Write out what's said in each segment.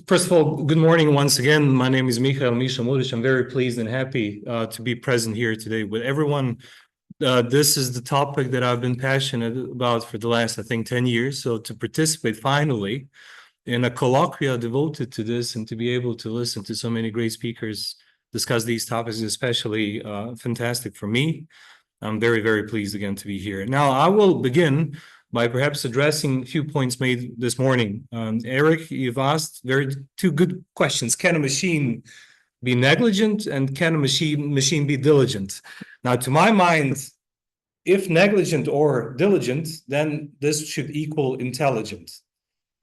First of all, good morning once again. My name is Mihael Mišo Mudrić. I'm very pleased and happy to be present here today with everyone. This is the topic that I've been passionate about for the last, I think, 10 years. So to participate finally in a colloquia devoted to this and to be able to listen to so many great speakers discuss these topics is especially fantastic for me. I'm very, very pleased again to be here. Now, I will begin by perhaps addressing a few points made this morning. Eric, you've asked two good questions. Can a machine be negligent, and can a machine be diligent? Now, to my mind, if negligent or diligent, then this should equal intelligent.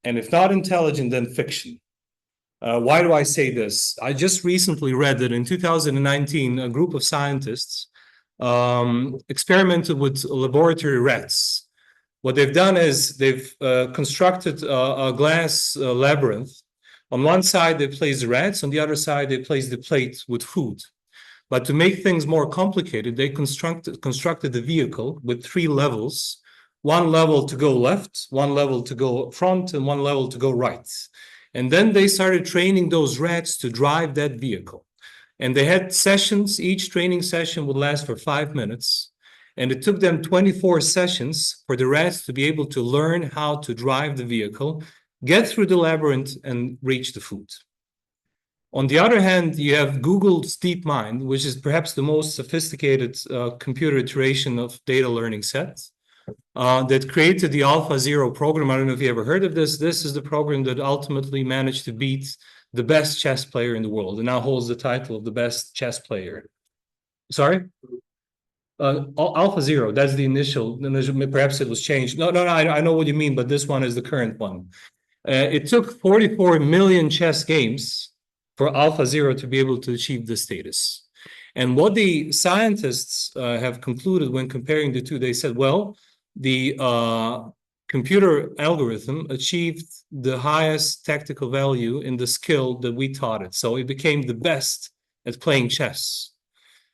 And if not intelligent, then fiction. Why do I say this? I just recently read that in 2019, a group of scientists experimented with laboratory rats. What they've done is they've constructed a glass labyrinth. On one side, they placed the rats. On the other side, they placed the plate with food. But to make things more complicated, they constructed the vehicle with 3 levels. 1 level to go left, 1 level to go front, and 1 level to go right. And then they started training those rats to drive that vehicle. And they had sessions. Each training session would last for 5 minutes. And it took them 24 sessions for the rats to be able to learn how to drive the vehicle, get through the labyrinth, and reach the food. On the other hand, you have Google's DeepMind, which is perhaps the most sophisticated computer iteration of data learning sets that created the AlphaZero program. I don't know if you ever heard of this. This is the program that ultimately managed to beat the best chess player in the world and now holds the title of the best chess player. Sorry? AlphaZero, that's the initial, perhaps it was changed. No, I know what you mean, but this one is the current one. It took 44 million chess games for AlphaZero to be able to achieve this status. And what the scientists have concluded when comparing the two, they said, well, the computer algorithm achieved the highest tactical value in the skill that we taught it. So it became the best at playing chess.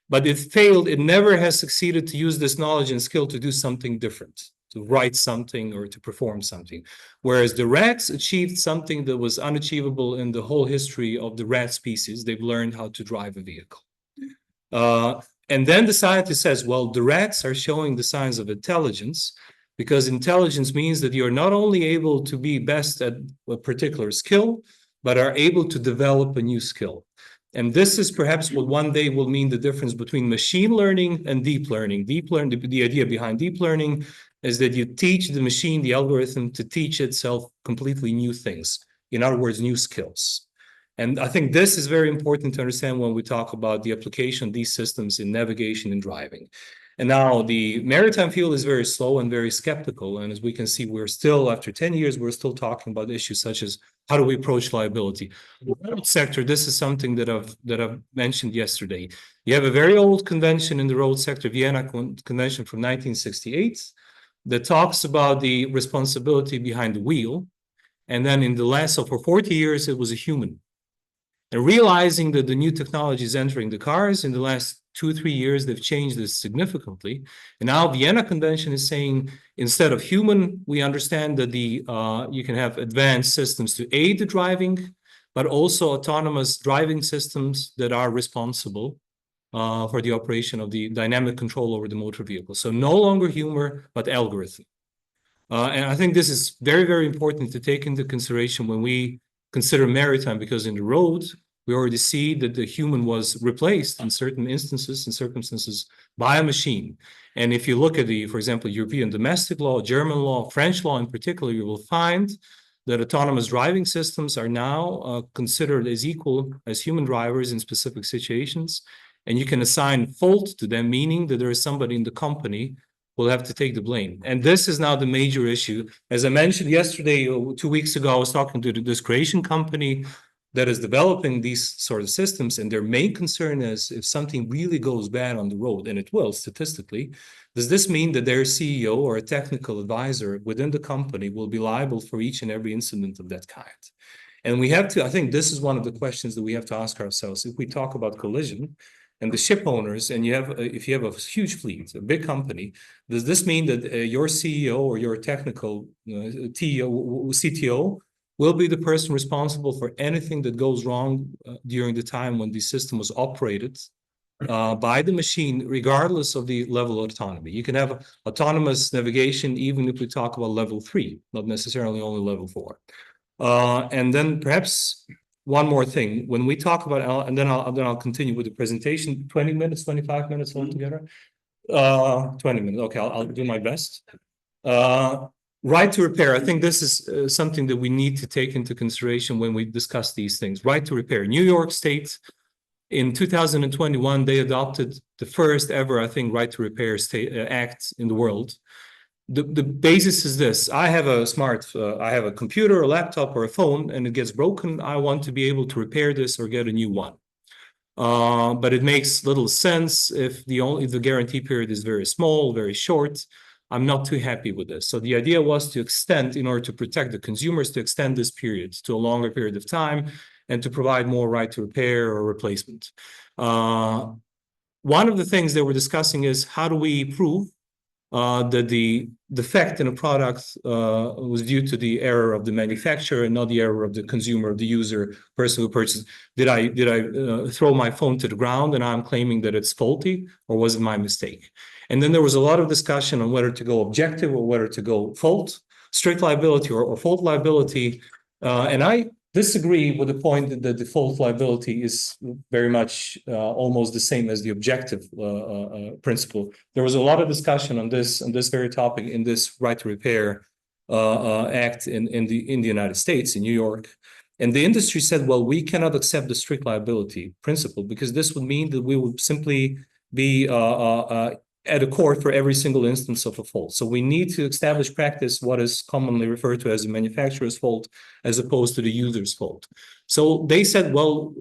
But it failed. It never has succeeded to use this knowledge and skill to do something different, to write something or to perform something. Whereas the rats achieved something that was unachievable in the whole history of the rat species. They've learned how to drive a vehicle. And then the scientist says, well, the rats are showing the signs of intelligence, because intelligence means that you're not only able to be best at a particular skill, but are able to develop a new skill. And this is perhaps what one day will mean the difference between machine learning and deep learning. Deep learning, the idea behind deep learning is that you teach the machine, the algorithm, to teach itself completely new things. In other words, new skills. And I think this is very important to understand when we talk about the application of these systems in navigation and driving. And now the maritime field is very slow and very skeptical. And as we can see, we're still, after 10 years, we're still talking about issues such as how do we approach liability. The road sector, this is something that I've mentioned yesterday. You have a very old convention in the road sector, Vienna Convention from 1968, that talks about the responsibility behind the wheel. And then in the last, so for 40 years, it was a human. And realizing that the new technology is entering the cars, in the last 2 or 3 years, they've changed this significantly. And now Vienna Convention is saying, instead of human, we understand that you can have advanced systems to aid the driving, but also autonomous driving systems that are responsible for the operation of the dynamic control over the motor vehicle. So no longer human, but algorithm. And I think this is very, very important to take into consideration when we consider maritime, because in the road, we already see that the human was replaced in certain instances and circumstances by a machine. And if you look at for example, European domestic law, German law, French law in particular, you will find that autonomous driving systems are now considered as equal as human drivers in specific situations. And you can assign fault to them, meaning that there is somebody in the company will have to take the blame. And this is now the major issue. As I mentioned yesterday, 2 weeks ago, I was talking to this Croatian company that is developing these sort of systems, and their main concern is if something really goes bad on the road, and it will statistically, does this mean that their CEO or a technical advisor within the company will be liable for each and every incident of that kind? And we have to, I think this is one of the questions that we have to ask ourselves. If we talk about collision, and the ship owners, and if you have a huge fleet, a big company, does this mean that your CEO or your technical CTO will be the person responsible for anything that goes wrong during the time when the system was operated by the machine, regardless of the level of autonomy. You can have autonomous navigation, even if we talk about level 3, not necessarily only level 4. And then perhaps one more thing, when we talk about, and then I'll continue with the presentation, 20 minutes, 25 minutes altogether. 20 minutes, okay, I'll do my best. Right to repair, I think this is something that we need to take into consideration when we discuss these things. Right to repair. New York State, in 2021, they adopted the first ever, I think, right to repair act in the world. The basis is this: I have a computer, a laptop, or a phone, and it gets broken. I want to be able to repair this or get a new one. But it makes little sense if the guarantee period is very small, very short. I'm not too happy with this. So the idea was to extend, in order to protect the consumers, to extend this period to a longer period of time and to provide more right to repair or replacement. One of the things that we're discussing is, how do we prove that the defect in a product was due to the error of the manufacturer and not the error of the consumer, of the user, person who purchased. Did I throw my phone to the ground and I'm claiming that it's faulty, or was it my mistake? And then there was a lot of discussion on whether to go objective or whether to go fault, strict liability or fault liability. And I disagree with the point that the default liability is very much almost the same as the objective principle. There was a lot of discussion on this very topic in this right to repair act in the United States, in New York. And the industry said, well, we cannot accept the strict liability principle because this would mean that we would simply be at a court for every single instance of a fault. So we need to establish practice what is commonly referred to as the manufacturer's fault as opposed to the user's fault. So they said, well,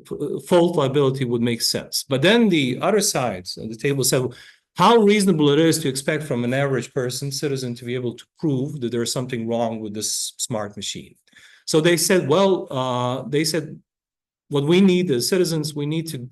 fault liability would make sense. But then the other side of the table said, how reasonable it is to expect from an average person, citizen, to be able to prove that there's something wrong with this smart machine. So they said, well, what we need as citizens, we need to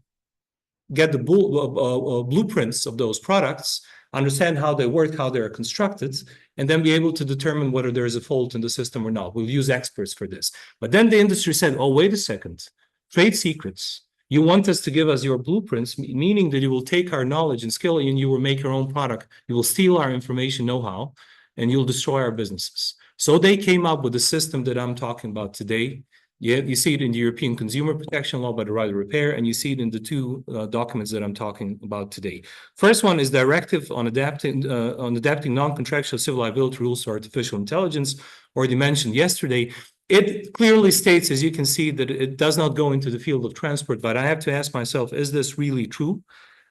get the blueprints of those products, understand how they work, how they're constructed, and then be able to determine whether there is a fault in the system or not. We'll use experts for this. But then the industry said, oh, wait a second, trade secrets. You want us to give us your blueprints, meaning that you will take our knowledge and skill and you will make your own product. You will steal our information know-how and you'll destroy our businesses. So they came up with the system that I'm talking about today. Yeah, you see it in the European Consumer Protection Law by the right to repair, and you see it in the two documents that I'm talking about today. First one is Directive on adapting non-contractual civil liability rules to artificial intelligence, already mentioned yesterday. It clearly states, as you can see, that it does not go into the field of transport, but I have to ask myself, is this really true?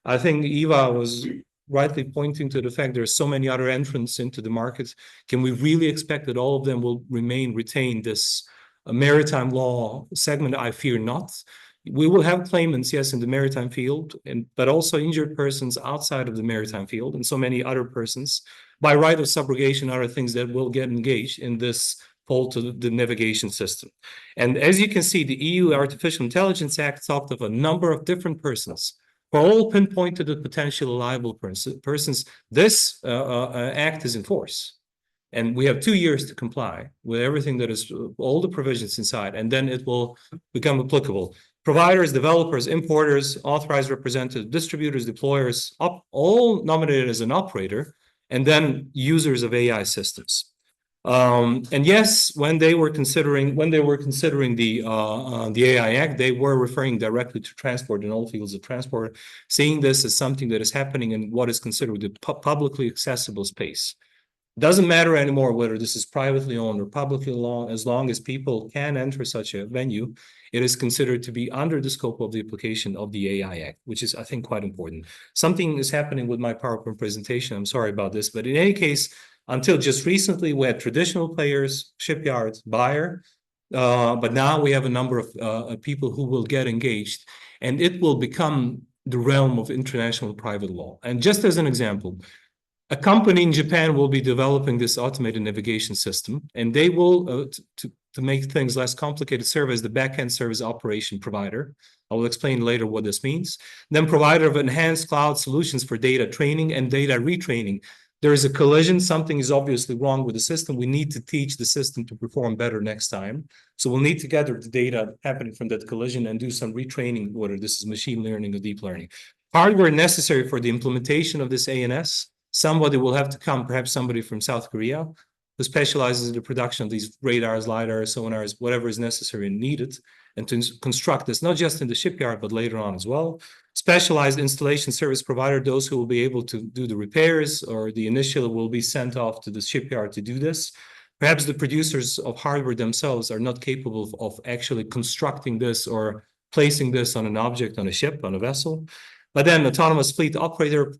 I think Eva was rightly pointing to the fact there are so many other entrants into the market. Can we really expect that all of them will retain this maritime law segment? I fear not. We will have claimants, yes, in the maritime field, but also injured persons outside of the maritime field, and so many other persons by right of subrogation, other things that will get engaged in this fault to the navigation system. And as you can see, the EU Artificial Intelligence Act talked of a number of different persons who are all pinpointed as potentially liable persons. This act is in force. And we have 2 years to comply with everything that is, all the provisions inside, and then it will become applicable. Providers, developers, importers, authorized representatives, distributors, deployers, all nominated as an operator, and then users of AI systems. And yes, when they were considering the AI Act, they were referring directly to transport and all fields of transport, seeing this as something that is happening in what is considered the publicly accessible space. Doesn't matter anymore whether this is privately owned or publicly owned, as long as people can enter such a venue, it is considered to be under the scope of the application of the AI Act, which is, I think, quite important. Something is happening with my PowerPoint presentation. I'm sorry about this, but in any case, until just recently, we had traditional players, shipyards, buyer, but now we have a number of people who will get engaged, and it will become the realm of international private law. And just as an example, a company in Japan will be developing this automated navigation system, and they will, to make things less complicated, serve as the backend service operation provider. I will explain later what this means. Then provider of enhanced cloud solutions for data training and data retraining. there is a collision, something is obviously wrong with the system. We need to teach the system to perform better next time. So we'll need to gather the data happening from that collision and do some retraining, whether this is machine learning or deep learning. Hardware necessary for the implementation of this ANS, somebody will have to come, perhaps somebody from South Korea, who specializes in the production of these radars, lidars, sonars, whatever is necessary and needed, and to construct this, not just in the shipyard, but later on as well. Specialized installation service provider, those who will be able to do the repairs, or the initial will be sent off to the shipyard to do this. Perhaps the producers of hardware themselves are not capable of actually constructing this or placing this on an object, on a ship, on a vessel. But then autonomous fleet operator,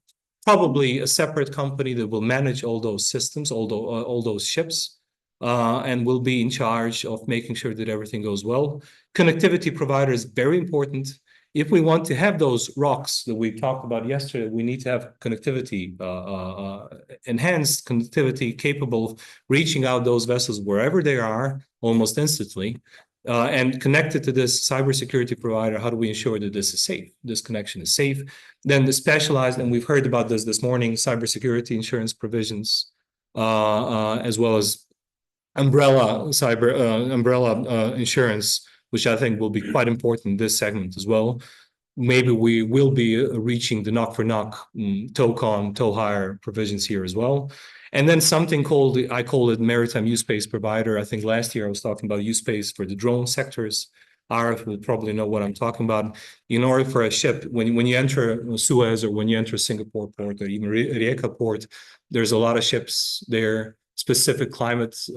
probably a separate company that will manage all those systems, all those ships, and will be in charge of making sure that everything goes well. Connectivity provider is very important. If we want to have those rocks that we talked about yesterday, we need to have connectivity, enhanced connectivity capable of reaching out those vessels wherever they are almost instantly. And connected to this cybersecurity provider, how do we ensure that this is safe? This connection is safe. Then the specialized, and we've heard about this morning, cybersecurity insurance provisions, as well as umbrella insurance, which I think will be quite important in this segment as well. Maybe we will be reaching the knock for knock, tow hire provisions here as well. And then something called, I call it maritime use space provider. I think last year I was talking about use space for the drone sectors. Arif will probably know what I'm talking about. In order for a ship, when you enter Suez, or when you enter Singapore port, or even Rijeka port, there's a lot of ships there, specific climates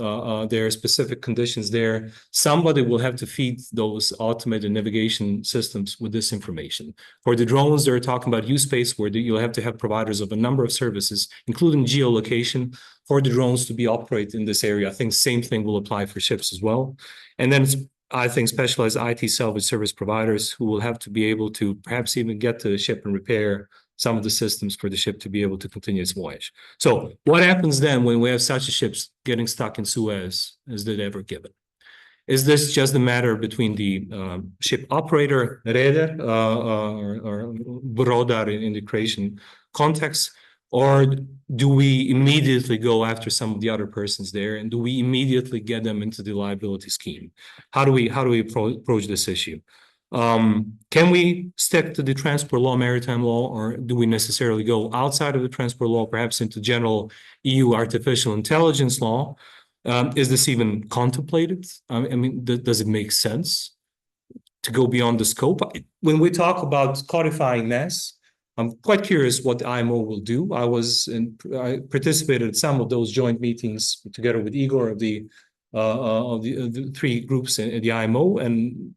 there, specific conditions there. Somebody will have to feed those automated navigation systems with this information. For the drones, they're talking about use space, where you'll have to have providers of a number of services, including geolocation, for the drones to be operated in this area. I think same thing will apply for ships as well. And then I think specialized IT salvage service providers who will have to be able to perhaps even get to the ship and repair some of the systems for the ship to be able to continue its voyage. So what happens then when we have such a ship getting stuck in Suez as did ever given? Is this just a matter between the ship operator, reder, or brodar in the Croatian context, or do we immediately go after some of the other persons there, and do we immediately get them into the liability scheme? How do we approach this issue? Can we stick to the transport law, maritime law, or do we necessarily go outside of the transport law, perhaps into general EU artificial intelligence law? Is this even contemplated? I mean, does it make sense to go beyond the scope? When we talk about codifying mass, I'm quite curious what the IMO will do. I participated in some of those joint meetings together with Igor of the three groups in the IMO, and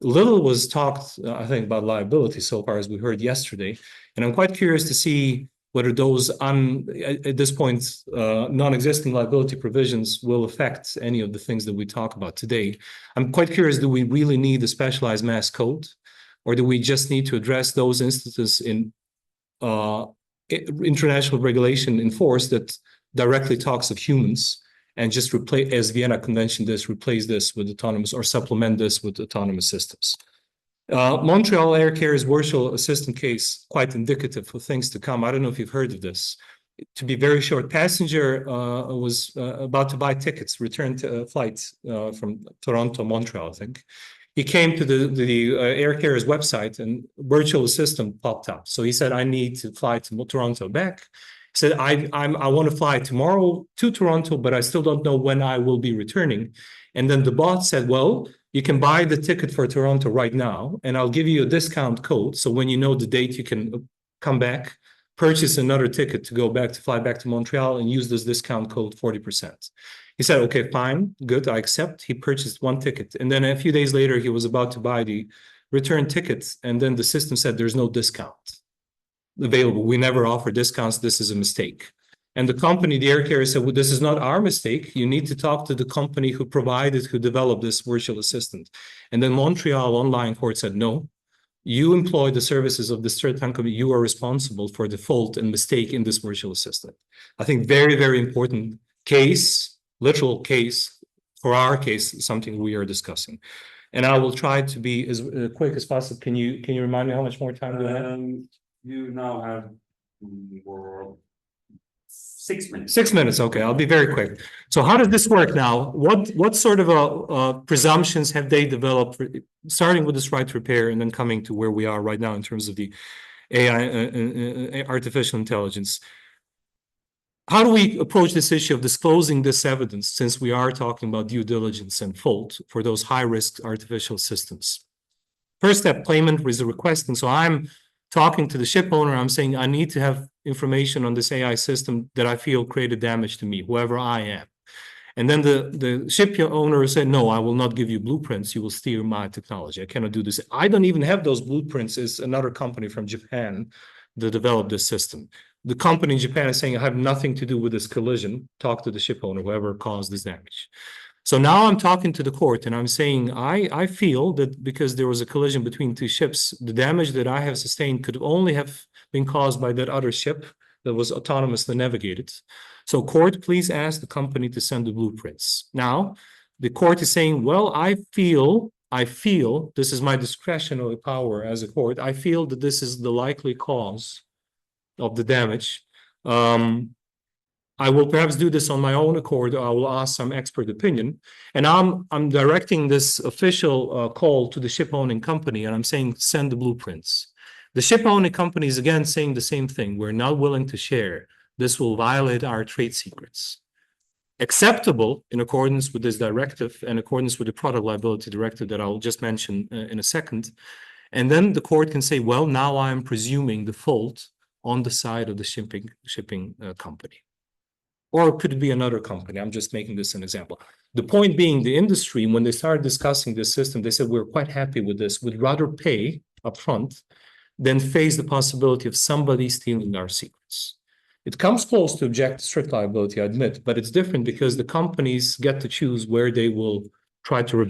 little was talked, I think, about liability so far as we heard yesterday. And I'm quite curious to see whether those, at this point, non-existing liability provisions will affect any of the things that we talk about today. I'm quite curious, do we really need a specialized mass code? Or do we just need to address those instances in international regulation in force that directly talks of humans, and just replace, as Vienna Convention does, replace this with autonomous, or supplement this with autonomous systems? Montreal Air Carrier's virtual assistant case, quite indicative for things to come. I don't know if you've heard of this. To be very short, passenger was about to buy tickets, return to flights from Toronto, Montreal, I think. He came to the air carrier's website, and virtual assistant popped up. So he said, I need to fly to Toronto back. He said, I want to fly tomorrow to Toronto, but I still don't know when I will be returning. And then the bot said, well, you can buy the ticket for Toronto right now, and I'll give you a discount code. So when you know the date, you can come back, purchase another ticket to go back, to fly back to Montreal, and use this discount code 40%. He said, okay, fine, good, I accept. He purchased one ticket. And then a few days later, he was about to buy the return tickets. And then the system said, there's no discount available. We never offer discounts. This is a mistake. And the company, the air carrier, said, well, this is not our mistake. You need to talk to the company who developed this virtual assistant. And then Montreal Online Court said, no, you employ the services of this third company. You are responsible for the fault and mistake in this virtual assistant. I think very, very important case, literal case, for our case, something we are discussing. And I will try to be as quick as possible. Can you remind me how much more time do I have? You now have 6 minutes. 6 minutes, okay, I'll be very quick. So how does this work now? What sort of presumptions have they developed, starting with this right to repair and then coming to where we are right now in terms of the AI, artificial intelligence? How do we approach this issue of disclosing this evidence, since we are talking about due diligence and fault for those high-risk artificial systems? First step, claimant is requesting. So I'm talking to the ship owner. I'm saying I need to have information on this AI system that I feel created damage to me, whoever I am. And then the ship owner said, no, I will not give you blueprints. You will steal my technology. I cannot do this. I don't even have those blueprints. It's another company from Japan that developed this system. The company in Japan is saying, I have nothing to do with this collision. Talk to the ship owner, whoever caused this damage. So now I'm talking to the court and I'm saying, I feel that because there was a collision between two ships, the damage that I have sustained could only have been caused by that other ship that was autonomously navigated. So court, please ask the company to send the blueprints. Now, the court is saying, well, I feel, this is my discretionary power as a court, I feel that this is the likely cause of the damage. I will perhaps do this on my own accord, or I will ask some expert opinion. And I'm directing this official call to the ship owning company, and I'm saying, send the blueprints. The ship owning company is again saying the same thing. We're not willing to share. This will violate our trade secrets. Acceptable in accordance with this directive and accordance with the product liability directive that I'll just mention in a second. And then the court can say, well, now I'm presuming the fault on the side of the shipping company. Or could it be another company? I'm just making this an example. The point being, the industry, when they started discussing this system, they said, we're quite happy with this. We'd rather pay upfront than face the possibility of somebody stealing our secrets. It comes close to object to strict liability, I admit, but it's different because the companies get to choose where they will try to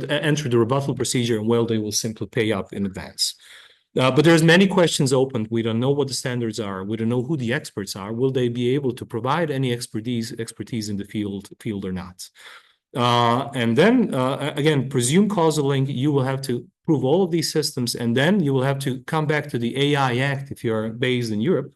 enter the rebuttal procedure, and where they will simply pay up in advance. But there's many questions open. We don't know what the standards are. We don't know who the experts are. Will they be able to provide any expertise in the field or not? And then, again, presume causal link. You will have to prove all of these systems, and then you will have to come back to the AI Act if you're based in Europe,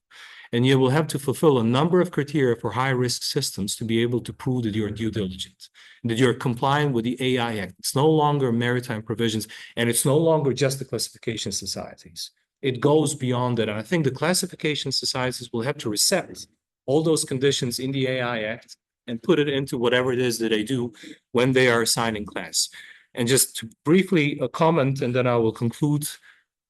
and you will have to fulfill a number of criteria for high-risk systems to be able to prove that you're due diligent, that you're complying with the AI Act. It's no longer maritime provisions, and it's no longer just the classification societies. It goes beyond that. And I think the classification societies will have to accept all those conditions in the AI Act and put it into whatever it is that they do when they are assigning class. And just to briefly comment, and then I will conclude.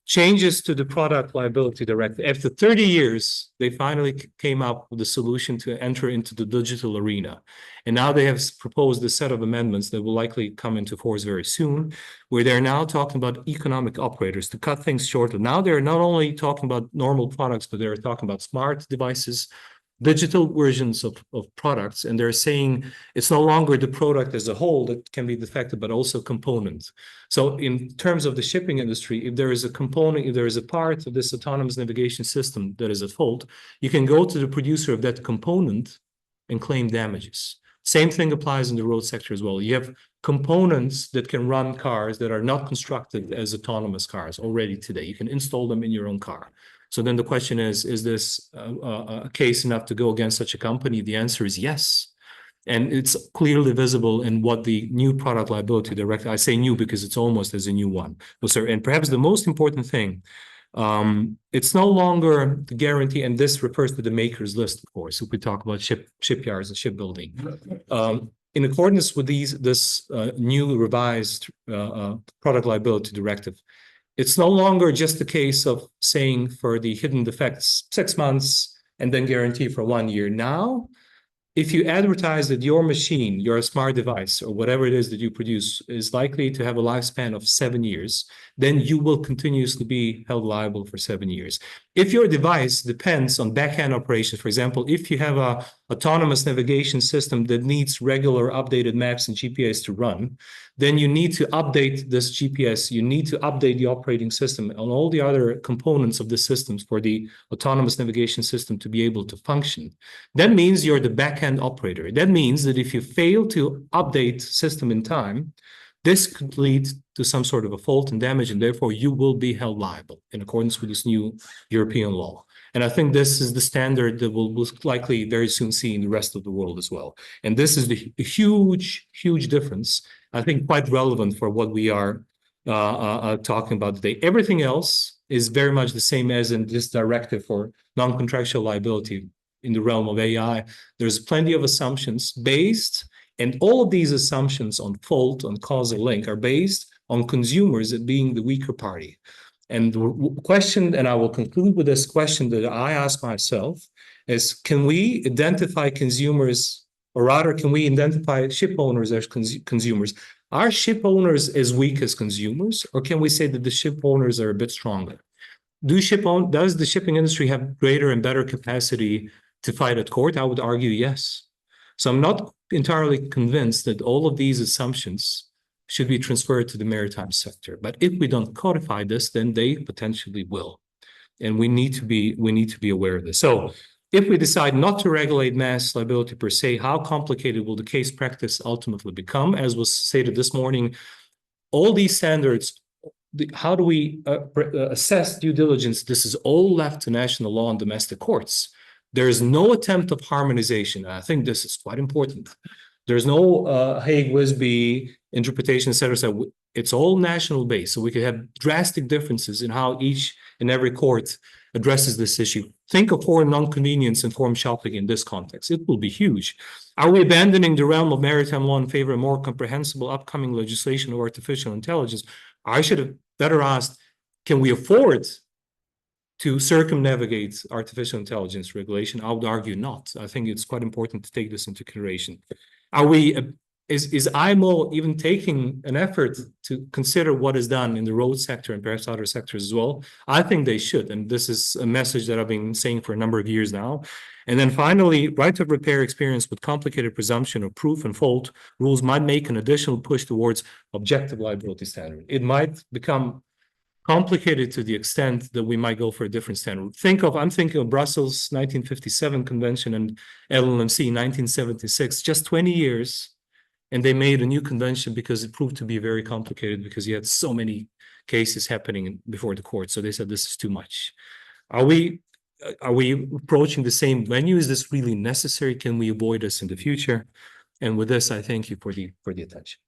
Changes to the product liability directive. After 30 years, they finally came up with a solution to enter into the digital arena. And now they have proposed a set of amendments that will likely come into force very soon, where they're now talking about economic operators to cut things short. Now they're not only talking about normal products, but they're talking about smart devices, digital versions of products, and they're saying it's no longer the product as a whole that can be defective, but also components. So in terms of the shipping industry, if there is a component, if there is a part of this autonomous navigation system that is at fault, you can go to the producer of that component and claim damages. Same thing applies in the road sector as well. You have components that can run cars that are not constructed as autonomous cars already today. You can install them in your own car. So then the question is this a case enough to go against such a company? The answer is yes. And it's clearly visible in what the new product liability directive, I say new because it's almost as a new one. And perhaps the most important thing, it's no longer the guarantee, and this refers to the maker's list, of course, if we talk about shipyards and shipbuilding. In accordance with this new revised product liability directive, it's no longer just a case of saying for the hidden defects 6 months and then guarantee for 1 year. Now, if you advertise that your machine, your smart device, or whatever it is that you produce is likely to have a lifespan of 7 years, then you will continuously be held liable for 7 years. If your device depends on backhand operations, for example, if you have an autonomous navigation system that needs regular updated maps and GPS to run, then you need to update this GPS, you need to update the operating system and all the other components of the systems for the autonomous navigation system to be able to function. That means you're the backend operator. That means that if you fail to update system in time, this could lead to some sort of a fault and damage, and therefore you will be held liable in accordance with this new European law. And I think this is the standard that we'll likely very soon see in the rest of the world as well. And this is the huge, huge difference, I think quite relevant for what we are talking about today. Everything else is very much the same as in this directive for non-contractual liability in the realm of AI. There's plenty of assumptions based, and all of these assumptions on fault, on causal link, are based on consumers being the weaker party. And the question, and I will conclude with this question that I ask myself, is can we identify consumers, or rather, can we identify ship owners as consumers? Are ship owners as weak as consumers, or can we say that the ship owners are a bit stronger? Does the shipping industry have greater and better capacity to fight at court? I would argue yes. So I'm not entirely convinced that all of these assumptions should be transferred to the maritime sector. But if we don't codify this, then they potentially will. And we need to be aware of this. So if we decide not to regulate mass liability per se, how complicated will the case practice ultimately become? As was stated this morning, all these standards, how do we assess due diligence? This is all left to national law and domestic courts. There is no attempt of harmonization. I think this is quite important. There's no Hague-Wisby interpretation, et cetera. So it's all national based. So we could have drastic differences in how each and every court addresses this issue. Think of foreign non-convenience and forum shopping in this context. It will be huge. Are we abandoning the realm of maritime law in favor of more comprehensible upcoming legislation of artificial intelligence? I should have better asked, can we afford to circumnavigate artificial intelligence regulation? I would argue not. I think it's quite important to take this into consideration. Is IMO even taking an effort to consider what is done in the road sector and perhaps other sectors as well? I think they should, and this is a message that I've been saying for a number of years now. And then finally, right of repair experience with complicated presumption of proof and fault rules might make an additional push towards objective liability standard. It might become complicated to the extent that we might go for a different standard. I'm thinking of Brussels 1957 Convention and LLMC 1976, just 20 years. And they made a new convention because it proved to be very complicated because you had so many cases happening before the court. So they said, this is too much. Are we approaching the same venue? Is this really necessary? Can we avoid this in the future? And with this, I thank you for the attention.